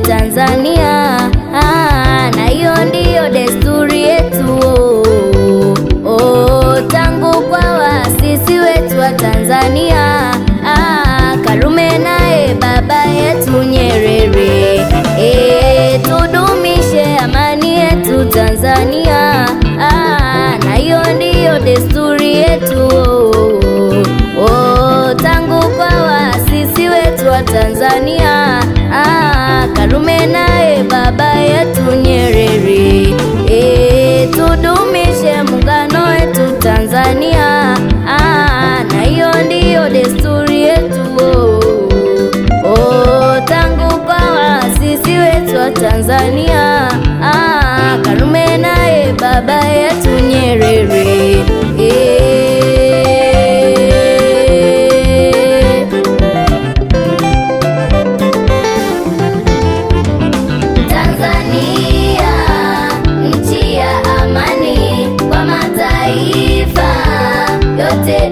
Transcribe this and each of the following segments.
Tanzania, na hiyo ndiyo desturi yetu tangu kwa waasisi wetu wa Tanzania, Karume naye baba yetu Nyerere. Tudumishe amani yetu Tanzania, na hiyo ndiyo desturi yetu tangu kwa waasisi wetu wa Tanzania, Karume naye baba yetu Nyerere. Tudumishe muungano wetu Tanzania, na hiyo ndiyo desturi yetu tangu kwa waasisi wetu wa Tanzania, Karume naye baba yetu Nyerere.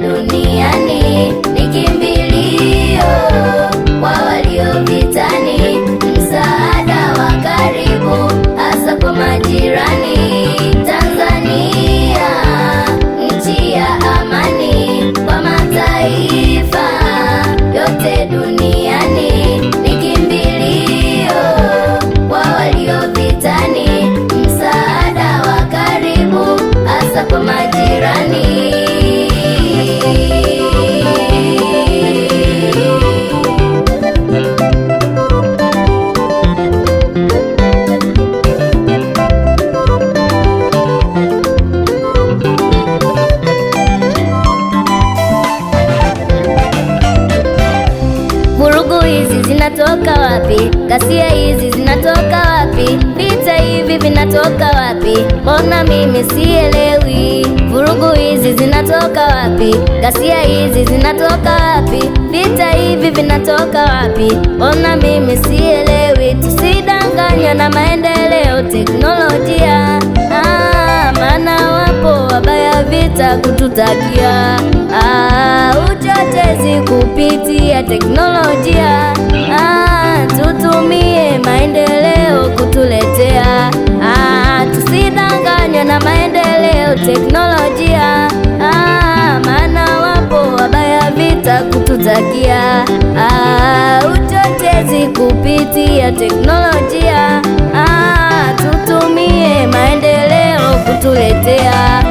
Duniani ni kimbilio kwa walio vitani, msaada wa karibu hasa kwa majirani. Tanzania nchi ya amani kwa mataifa yote duniani, ni kimbilio kwa walio vitani, msaada wa karibu hasa kwa majirani. Vurugu hizi zinatoka wapi? Ghasia hizi zinatoka wapi? Vita hivi vinatoka wapi? Mbona mimi sielewi? Vurugu hizi zinatoka wapi? Ghasia hizi zinatoka wapi? Vita hivi vinatoka wapi? Mbona mimi sielewi? Tusidanganywe na maendeleo teknolojia, maana wapo wabaya vita kututakia, uchochezi kupitia teknolojia, tutumie maendeleo kutuletea, tusidanganywe na maendeleo teknolojia, maana wapo wabaya vita kututakia, uchochezi kupitia teknolojia, tutumie maendeleo kutuletea.